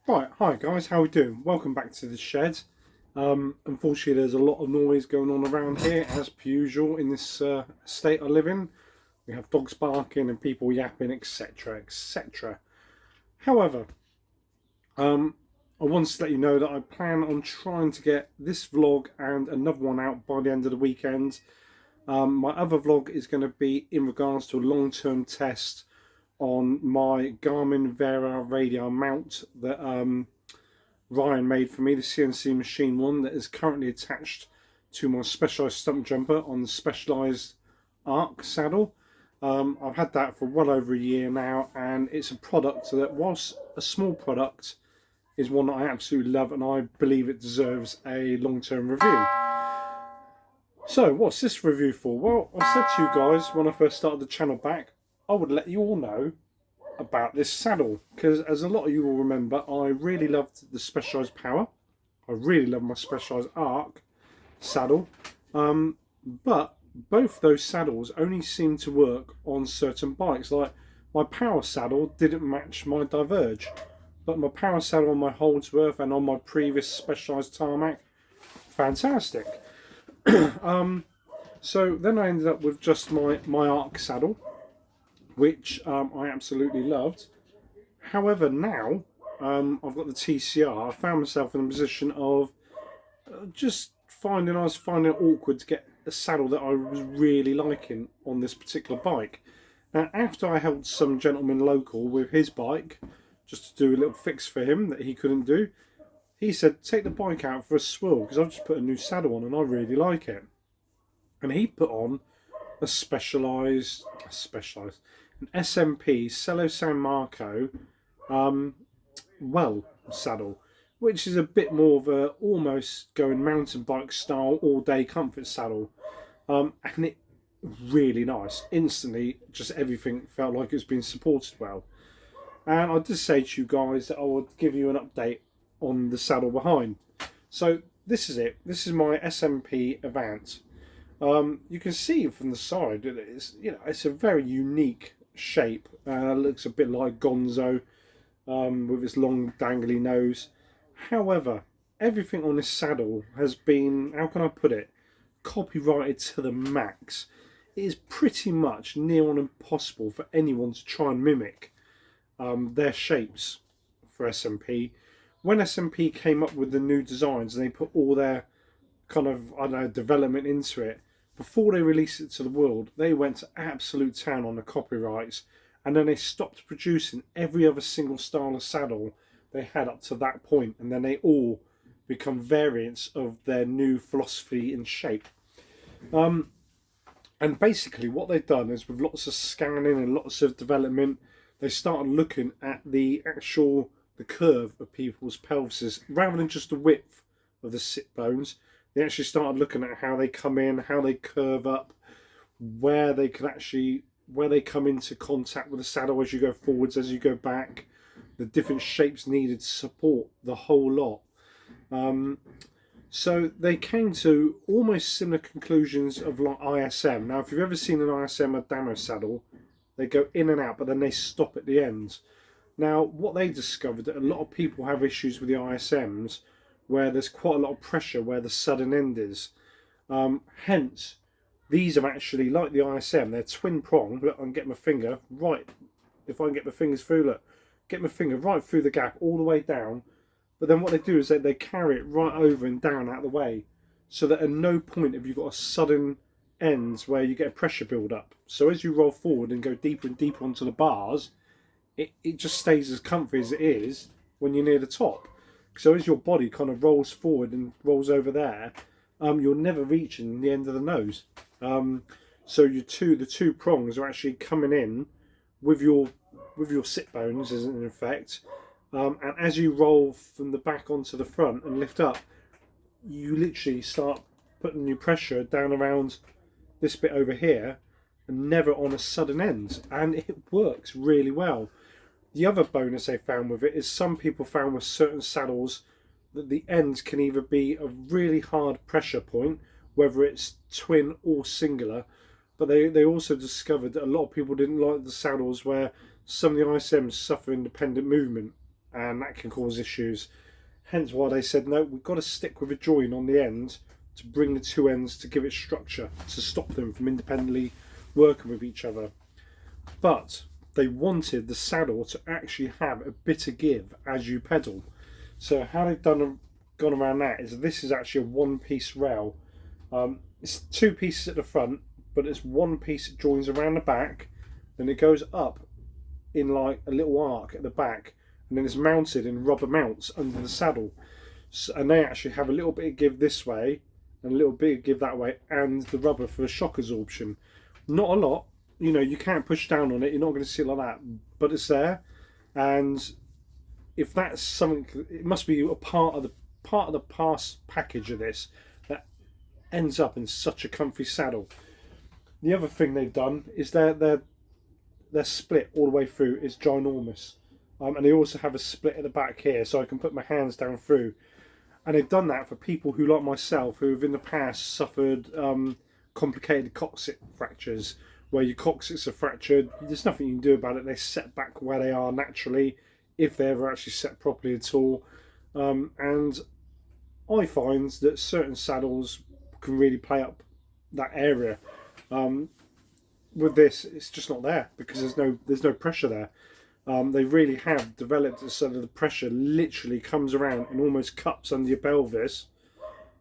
Right, hi guys, how we doing? Welcome back to the shed. Unfortunately, there's a lot of noise going on around here, as per usual, in this state I live in. We have dogs barking and people yapping, etc., etc. However, I wanted to let you know that I plan on trying to get this vlog and another one out by the end of the weekend. My other vlog is going to be in regards to a long-term test on my Garmin Vera radar mount that Ryan made for me, the CNC machine one that is currently attached to my Specialized stump jumper on the Specialized Arc saddle. I've had that for well over a year now, and it's a product that, whilst a small product, is one that I absolutely love, and I believe it deserves a long-term review. So what's this review for? Well, I said to you guys when I first started the channel back, I would let you all know about this saddle, because as a lot of you will remember, I really loved the Specialized Power. I really love my Specialized Arc saddle, but both those saddles only seem to work on certain bikes. Like my Power saddle didn't match my Diverge, but my Power saddle on my Holdsworth and on my previous Specialized Tarmac, fantastic. So then I ended up with just my Arc saddle, which I absolutely loved. However, now I've got the TCR. I found myself in a position of just I was finding it awkward to get a saddle that I was really liking on this particular bike. Now, after I helped some gentleman local with his bike, just to do a little fix for him that he couldn't do, he said, take the bike out for a swirl, because I've just put a new saddle on and I really like it. And he put on a specialized, an SMP Selle SMP well saddle, which is a bit more of a almost going mountain bike style all day comfort saddle, and it really nice. Instantly, just everything felt like it's been supported well. And I did say to you guys that I would give you an update on the saddle behind. So this is it. This is my SMP Avant. You can see from the side that it's a very unique shape. Looks a bit like Gonzo with its long dangly nose. However, everything on this saddle has been, how can I put it, copyrighted to the max. It is pretty much near on impossible for anyone to try and mimic their shapes for SMP. When SMP came up with the new designs and they put all their kind of, I don't know, development into it, before they released it to the world, they went to absolute town on the copyrights, and then they stopped producing every other single style of saddle they had up to that point, and then they all become variants of their new philosophy and shape. And basically what they've done is, with lots of scanning and lots of development, they started looking at the curve of people's pelvises rather than just the width of the sit bones. They actually started looking at how they come in, how they curve up, where they come into contact with the saddle as you go forwards, as you go back, the different shapes needed to support the whole lot. So they came to almost similar conclusions of like ISM. Now, if you've ever seen an ISM Adamo saddle, they go in and out, but then they stop at the ends. Now, what they discovered, that a lot of people have issues with the ISMs where there's quite a lot of pressure where the sudden end is. Hence, these are actually like the ISM, they're twin prong. Look, I can get my finger right, if I can get my fingers through, look, get my finger right through the gap all the way down. But then what they do is they carry it right over and down out of the way, so that at no point have you got a sudden end where you get a pressure build up. So as you roll forward and go deeper and deeper onto the bars, it just stays as comfy as it is when you're near the top. So as your body kind of rolls forward and rolls over there, you're never reaching the end of the nose. So the two prongs are actually coming in with your sit bones, as in effect. And as you roll from the back onto the front and lift up, you literally start putting your pressure down around this bit over here, and never on a sudden end. And it works really well. The other bonus they found with it is some people found with certain saddles that the ends can either be a really hard pressure point, whether it's twin or singular, but they also discovered that a lot of people didn't like the saddles where some of the ISMs suffer independent movement. and that can cause issues. Hence why they said, no, we've got to stick with a join on the end to bring the two ends to give it structure, to stop them from independently working with each other. But they wanted the saddle to actually have a bit of give as you pedal. So how they've gone around that is this is actually a one-piece rail. It's two pieces at the front, but it's one piece that joins around the back, and it goes up in like a little arc at the back, and then it's mounted in rubber mounts under the saddle. So, and they actually have a little bit of give this way and a little bit of give that way, and the rubber for shock absorption. Not a lot, you know, you can't push down on it, you're not going to see it like that, but it's there. And if that's something, it must be a part of the past package of this that ends up in such a comfy saddle. The other thing they've done is their split all the way through is ginormous, and they also have a split at the back here, so I can put my hands down through. And they've done that for people who, like myself, who have in the past suffered complicated coccyx fractures, where your coccyx are fractured. There's nothing you can do about it. They set back where they are naturally, if they ever actually set properly at all. And I find that certain saddles can really play up that area. With this, it's just not there because there's no pressure there. They really have developed it so that the pressure literally comes around and almost cups under your pelvis,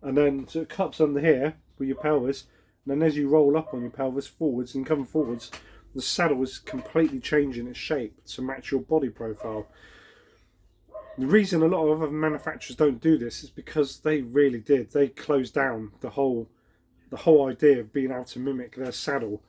and then so it cups under here with your pelvis, and then as you roll up on your pelvis forwards and come forwards, the saddle is completely changing its shape to match your body profile. The reason a lot of other manufacturers don't do this is because they really did. They closed down the whole idea of being able to mimic their saddle.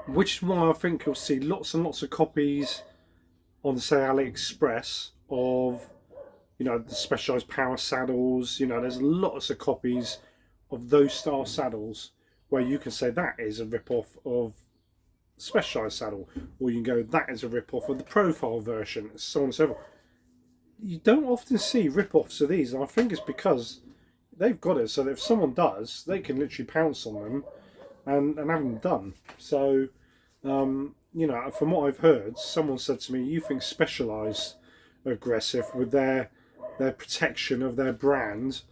Which is why I think you'll see lots and lots of copies on, say, AliExpress of, you know, the Specialized power saddles. You know, there's lots of copies of those style saddles where you can say that is a rip-off of Specialized saddle, or you can go that is a rip-off of the profile version, so on and so forth. You don't often see rip-offs of these, and I think it's because they've got it so that if someone does, they can literally pounce on them and have them done. So you know, from what I've heard, someone said to me, you think Specialized are aggressive with their protection of their brand.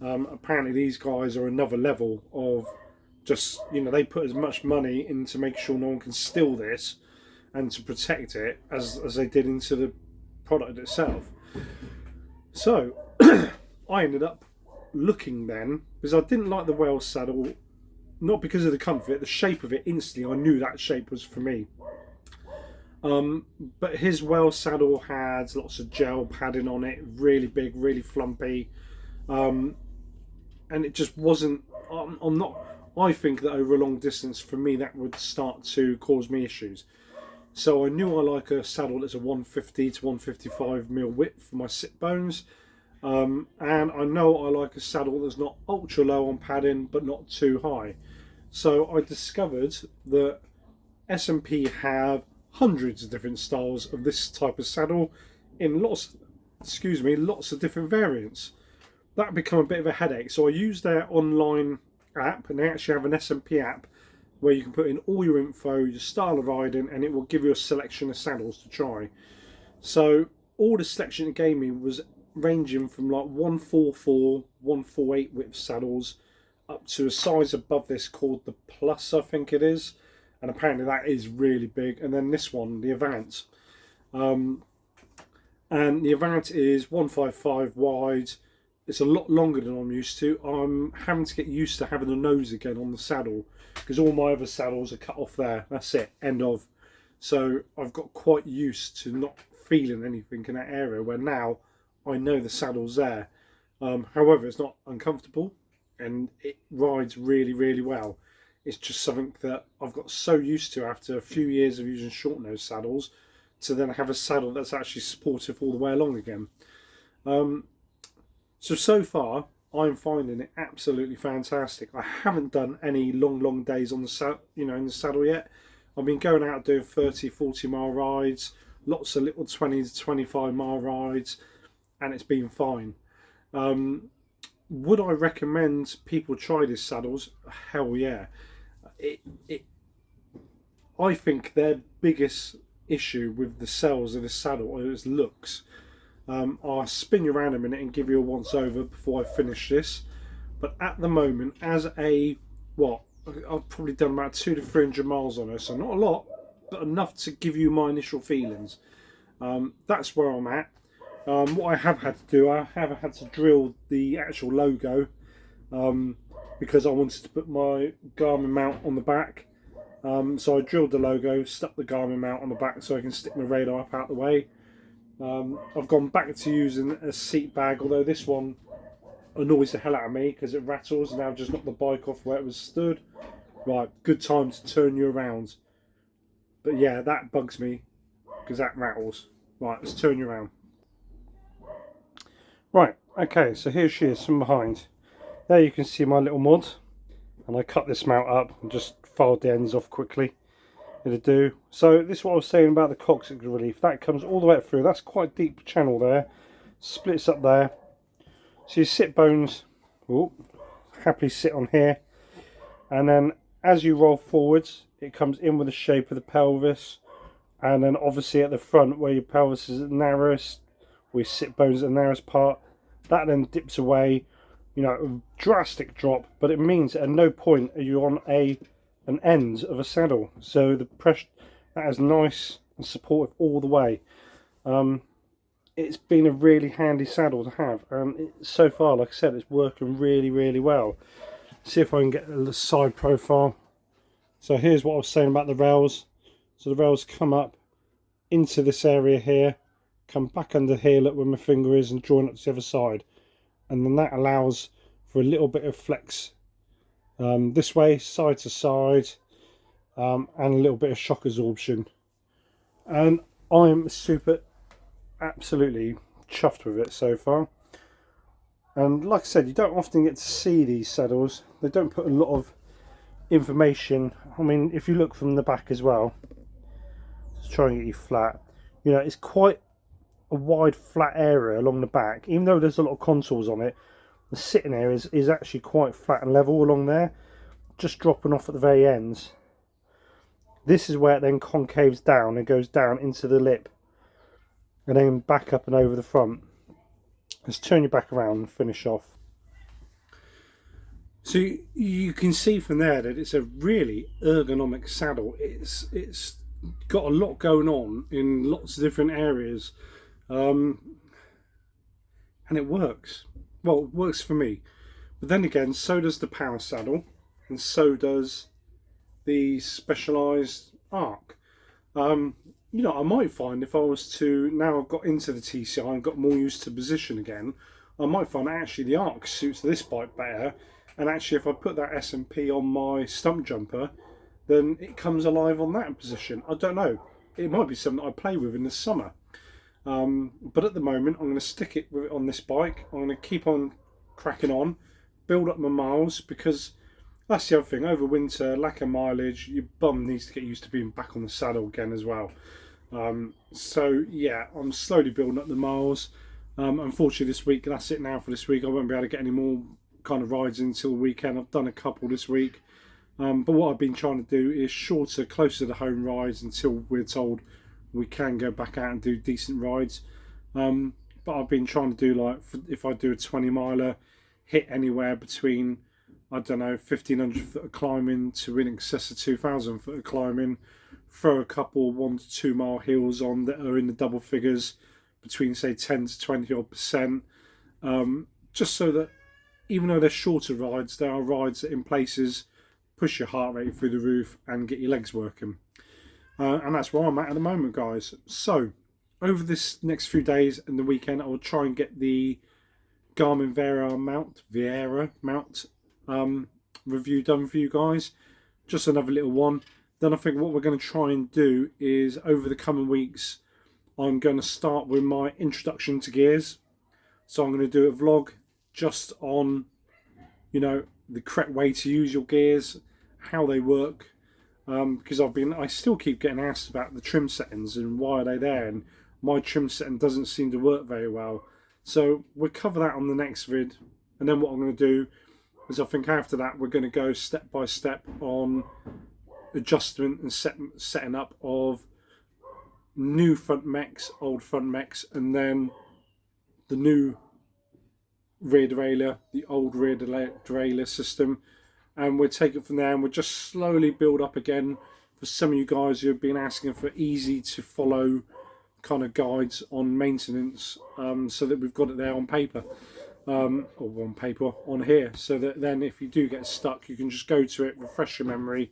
Apparently these guys are another level of just, you know, they put as much money in to make sure no one can steal this and to protect it as they did into the product itself. So I ended up looking then, because I didn't like the Wales saddle, not because of the comfort, the shape of it. Instantly I knew that shape was for me. But his Wales saddle had lots of gel padding on it, really big, really flumpy, and it just wasn't. I think that over a long distance, for me, that would start to cause me issues. So I knew I like a saddle that's a 150 to 155 mil width for my sit bones, and I know I like a saddle that's not ultra low on padding but not too high. So I discovered that SMP have hundreds of different styles of this type of saddle in lots of different variants. That became a bit of a headache, so I used their online app, and they actually have an SMP app where you can put in all your info, your style of riding, and it will give you a selection of saddles to try. So all the selection it gave me was ranging from like 144, 148 width saddles up to a size above this called the Plus, I think it is, and apparently that is really big. And then this one, the Avant, and the Avant is 155 wide. It's a lot longer than I'm used to. I'm having to get used to having a nose again on the saddle, because all my other saddles are cut off there. That's it, end of. So I've got quite used to not feeling anything in that area, where now I know the saddle's there. However, it's not uncomfortable and it rides really, really well. It's just something that I've got so used to after a few years of using short nose saddles to then have a saddle that's actually supportive all the way along again. So far, I'm finding it absolutely fantastic. I haven't done any long days on the in the saddle yet. I've been going out doing 30-40 mile rides, lots of little 20 to 25 mile rides, and it's been fine. Would I recommend people try these saddles? Hell yeah. I think their biggest issue with the cells of the saddle or its looks. I'll spin you around a minute and give you a once over before I finish this. But at the moment, as a I've probably done about 200 to 300 miles on her, so not a lot, but enough to give you my initial feelings. That's where I'm at. What I have had to do, I have had to drill the actual logo because I wanted to put my Garmin mount on the back. So I drilled the logo, stuck the Garmin mount on the back so I can stick my radar up out the way. I've gone back to using a seat bag, although this one annoys the hell out of me because it rattles, and I've just knocked the bike off where it was stood. Right, good time to turn you around. But yeah, that bugs me because that rattles. Right, let's turn you around. Right, okay, so here she is from behind. There you can see my little mud, and I cut this mount up and just filed the ends off quickly. It'll do. So this is what I was saying about the coccyx relief. That comes all the way through. That's quite a deep channel there. Splits up there. So your sit bones happily sit on here, and then as you roll forwards, it comes in with the shape of the pelvis, and then obviously at the front where your pelvis is at the narrowest, where your sit bones are the narrowest part, that then dips away. You know, a drastic drop, but it means at no point are you on an end of a saddle, so the pressure that is nice and supportive all the way. It's been a really handy saddle to have, and so far, like I said, it's working really well. See if I can get a side profile. So here's what I was saying about the rails. So the rails come up into this area here, come back under here, look where my finger is, and join up to the other side, and then that allows for a little bit of flex this way, side to side, and a little bit of shock absorption. And I'm absolutely chuffed with it so far. And like I said, you don't often get to see these saddles. They don't put a lot of information. I mean, if you look from the back as well, just try and get you flat, you know, it's quite a wide flat area along the back. Even though there's a lot of contours on it, the sitting area is actually quite flat and level along there, just dropping off at the very ends. This is where it then concaves down and goes down into the lip, and then back up and over the front. Let's turn you back around and finish off. So you can see from there that it's a really ergonomic saddle. It's got a lot going on in lots of different areas, and it works. Well, it works for me. But then again, so does the power saddle, and so does the specialised arc. You know, I might find if I was to, now I've got into the TCI and got more used to position again, I might find actually the arc suits this bike better, and actually if I put that SMP on my stump jumper, then it comes alive on that position. I don't know. It might be something I play with in the summer. But at the moment, I'm going to stick it with it on this bike. I'm going to keep on cracking on, build up my miles, because that's the other thing. Over winter, lack of mileage, your bum needs to get used to being back on the saddle again as well. So yeah, I'm slowly building up the miles. Unfortunately this week, that's it now for this week. I won't be able to get any more kind of rides until the weekend. I've done a couple this week. But what I've been trying to do is shorter, closer to home rides until we're told we can go back out and do decent rides. But I've been trying to do, like, if I do a 20 miler, hit anywhere between, I don't know, 1,500 foot of climbing to in excess of 2,000 foot of climbing. Throw a couple 1 to 2 mile hills on that are in the double figures, between say 10 to 20 odd percent. Just so that even though they're shorter rides, they are rides that in places push your heart rate through the roof and get your legs working. And that's where I'm at the moment, guys. So over this next few days and the weekend, I will try and get the Garmin Viera mount review done for you guys. Just another little one. Then I think what we're going to try and do is, over the coming weeks, I'm going to start with my introduction to gears. So I'm going to do a vlog just on, you know, the correct way to use your gears, how they work, because I still keep getting asked about the trim settings and why are they there, and my trim setting doesn't seem to work very well. So we'll cover that on the next vid, and then what I'm going to do is, I think after that we're going to go step by step on adjustment and setting up of new front mechs, old front mechs, and then the new rear derailleur, the old rear derailleur system, and we'll take it from there, and we'll just slowly build up again for some of you guys who have been asking for easy to follow kind of guides on maintenance, so that we've got it there on paper, or on paper on here, so that then if you do get stuck, you can just go to it, refresh your memory.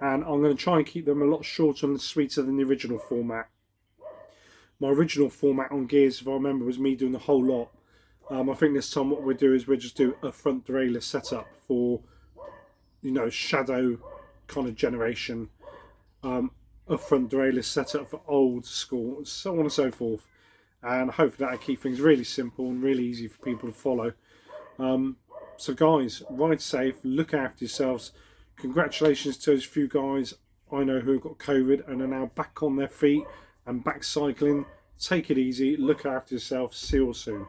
And I'm going to try and keep them a lot shorter and sweeter than the original format. My original format on gears, if I remember, was me doing the whole lot. I think this time what we'll do is we'll just do a front derailleur setup for, you know, shadow kind of generation, a front derailleur setup for old school, so on and so forth. And hopefully that'll keep things really simple and really easy for people to follow. So guys, ride safe, look after yourselves. Congratulations to those few guys I know who have got COVID and are now back on their feet and back cycling. Take it easy, look after yourself, see you all soon.